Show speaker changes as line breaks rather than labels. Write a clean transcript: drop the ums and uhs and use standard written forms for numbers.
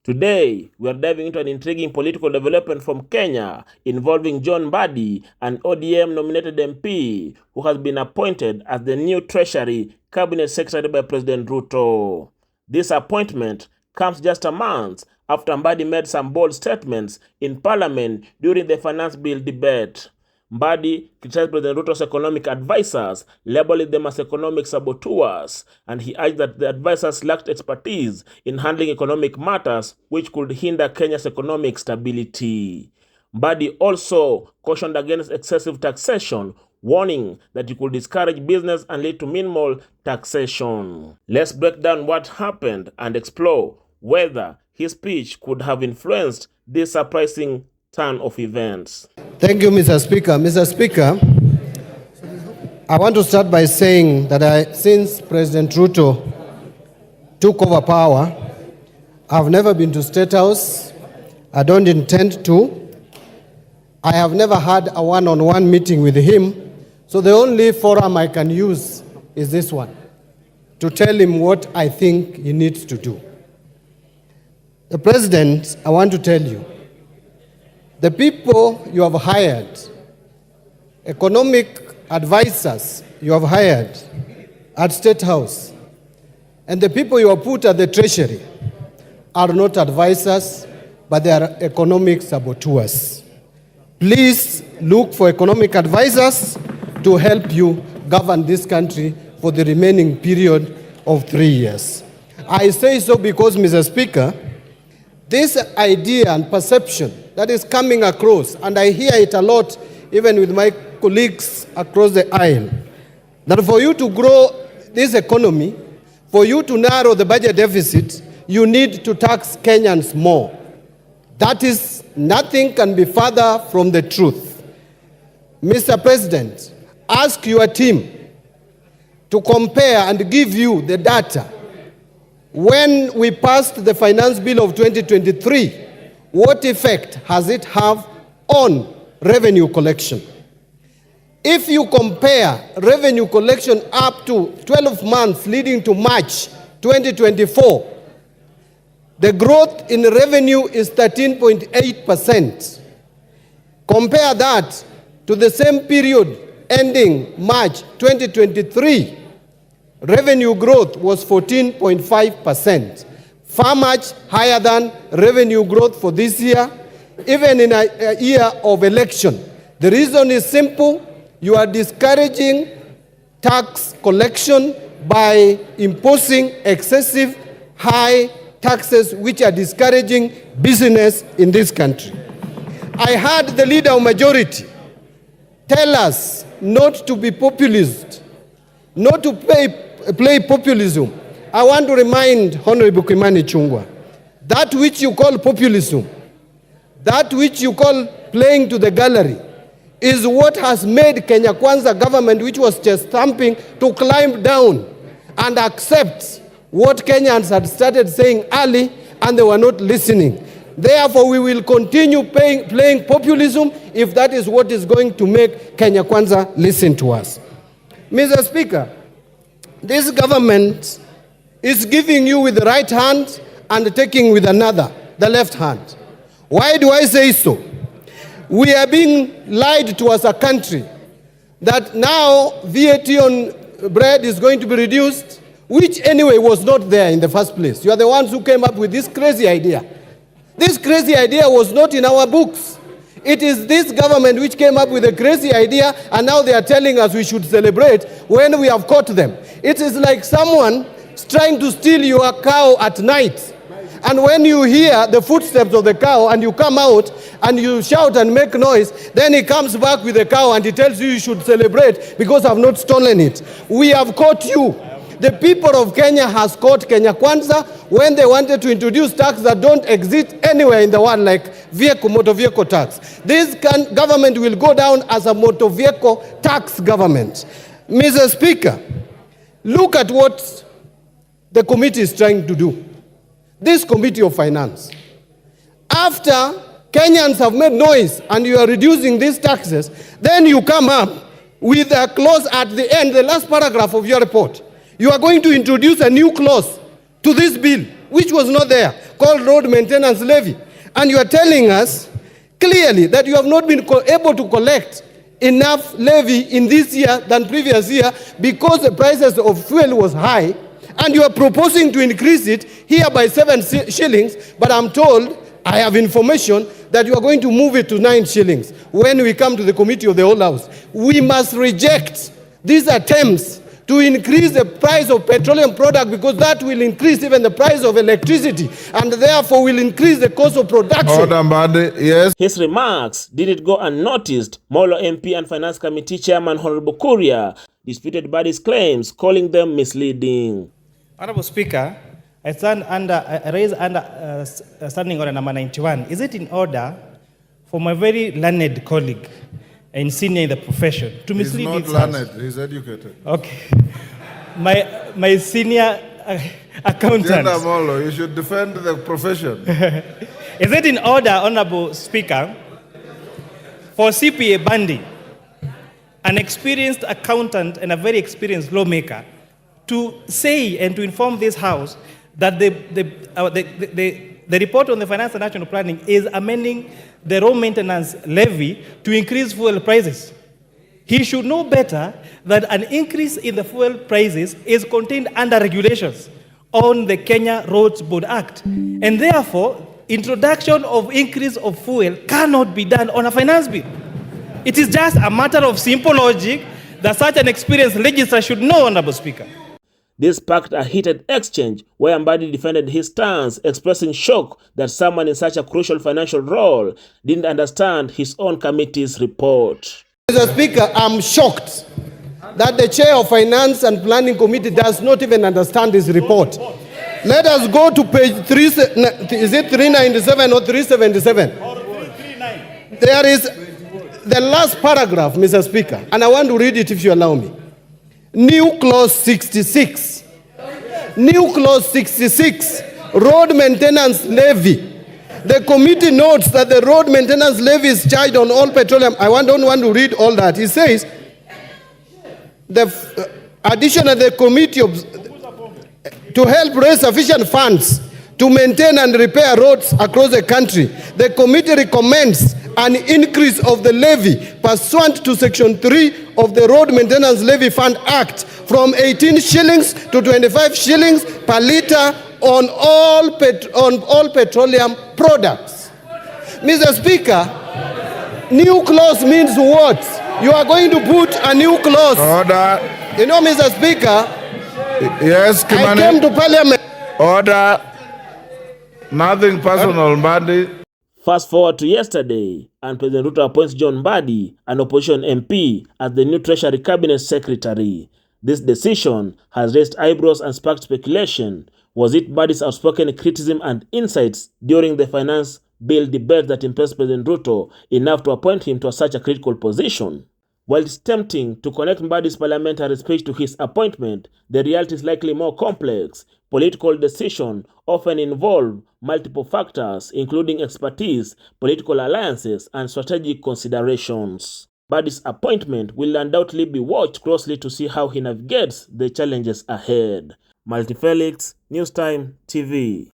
Today, we are diving into an intriguing political development from Kenya involving John Mbadi, an ODM-nominated MP who has been appointed as the new Treasury Cabinet Secretary by President Ruto. This appointment comes just a month after Mbadi made some bold statements in Parliament during the Finance Bill debate. Mbadi criticized President Ruto's economic advisors, labeling them as economic saboteurs, and he urged that the advisors lacked expertise in handling economic matters which could hinder Kenya's economic stability. Mbadi also cautioned against excessive taxation, warning that it could discourage business and lead to minimal taxation. Let's break down what happened and explore whether his speech could have influenced this surprising turn of events.
Thank you, Mr. Speaker. Mr. Speaker, I want to start by saying that since President Ruto took over power, I've never been to State House. I don't intend to. I have never had a one-on-one meeting with him. So the only forum I can use is this one, to tell him what I think he needs to do. The President, I want to tell you, the people you have hired, economic advisors you have hired at State House, and the people you have put at the Treasury are not advisors, but they are economic saboteurs. Please look for economic advisors to help you govern this country for the remaining period of 3 years. I say so because, Mr. Speaker, this idea and perception that is coming across, and I hear it a lot even with my colleagues across the aisle, that for you to grow this economy, for you to narrow the budget deficit, you need to tax Kenyans more. That is, nothing can be further from the truth. Mr. President, ask your team to compare and give you the data. When we passed the Finance Bill of 2023, what effect has it have on revenue collection? If you compare revenue collection up to 12 months leading to March 2024, the growth in revenue is 13.8%. Compare that to the same period ending March 2023, revenue growth was 14.5%, far much higher than revenue growth for this year, even in a year of election. The reason is simple. You are discouraging tax collection by imposing excessive high taxes which are discouraging business in this country. I heard the leader of majority tell us not to be populist, not to play populism. I want to remind Honorable Kimani Chungwa, that which you call populism, that which you call playing to the gallery, is what has made Kenya Kwanza government, which was just stamping, to climb down and accept what Kenyans had started saying early, and they were not listening. Therefore, we will continue playing populism if that is what is going to make Kenya Kwanza listen to us. Mr. Speaker, this government is giving you with the right hand and taking with another, the left hand. Why do I say so? We are being lied to as a country that now VAT on bread is going to be reduced, which anyway was not there in the first place. You are the ones who came up with this crazy idea. This crazy idea was not in our books. It is this government which came up with a crazy idea, and now they are telling us we should celebrate when we have caught them. It is like someone trying to steal your cow at night. And when you hear the footsteps of the cow and you come out and you shout and make noise, then he comes back with the cow and he tells you you should celebrate because I've not stolen it. We have caught you. The people of Kenya has caught Kenya Kwanza when they wanted to introduce tax that don't exist anywhere in the world, like motor vehicle tax. This government will go down as a motor vehicle tax government. Mr. Speaker, look at what the committee is trying to do. This Committee of Finance. After Kenyans have made noise and you are reducing these taxes, then you come up with a clause at the end, the last paragraph of your report. You are going to introduce a new clause to this bill, which was not there, called road maintenance levy. And you are telling us clearly that you have not been able to collect enough levy in this year than previous year because the prices of fuel was high, and you are proposing to increase it here by 7 shillings, but I'm told, I have information that you are going to move it to 9 shillings when we come to the committee of the whole house. We must reject these attempts to increase the price of petroleum product, because that will increase even the price of electricity and therefore will increase the cost of production.
Order, Mbadi, yes.
His remarks didn't go unnoticed. Molo MP and Finance Committee Chairman Honorable Kuria disputed Mbadi's claims, calling them misleading.
Honorable Speaker, I raise standing order number 91. Is it in order for my very learned colleague and senior in the profession to mislead?
He's not learned, he's educated.
Okay. My senior accountant.
Molo, you should defend the profession.
Is it in order, Honorable Speaker, for CPA Mbadi, an experienced accountant and a very experienced lawmaker, to say and to inform this House that the report on the Finance and National Planning is amending the road maintenance levy to increase fuel prices? He should know better that an increase in the fuel prices is contained under regulations on the Kenya Roads Board Act. And therefore, introduction of increase of fuel cannot be done on a finance bill. It is just a matter of simple logic that such an experienced legislator should know, Honorable Speaker.
This sparked a heated exchange where Mbadi defended his stance, expressing shock that someone in such a crucial financial role didn't understand his own committee's report.
Mr. Speaker, I'm shocked that the chair of Finance and Planning Committee does not even understand this report. Let us go to page 3, is it 397 or 377? There is the last paragraph, Mr. Speaker, and I want to read it if you allow me. New clause 66. New clause 66, road maintenance levy. The committee notes that the road maintenance levy is charged on all petroleum. Don't want to read all that. It says, additionally, the committee to help raise sufficient funds to maintain and repair roads across the country, the committee recommends an increase of the levy pursuant to Section 3 of the Road Maintenance Levy Fund Act from 18 shillings to 25 shillings per litre on all petroleum products. Mr. Speaker, new clause means what? You are going to put a new clause.
Order.
You know, Mr. Speaker,
yes, Kimani.
I came to Parliament.
Order. Nothing personal, Mbadi.
Fast forward to yesterday, and President Ruto appoints John Mbadi, an opposition MP, as the new Treasury Cabinet Secretary. This decision has raised eyebrows and sparked speculation. Was it Mbadi's outspoken criticism and insights during the finance bill debate that impressed President Ruto enough to appoint him to such a critical position? While it's tempting to connect Mbadi's parliamentary speech to his appointment, the reality is likely more complex. Political decisions often involve multiple factors, including expertise, political alliances, and strategic considerations. Mbadi's appointment will undoubtedly be watched closely to see how he navigates the challenges ahead. Multifelix, Newstime TV.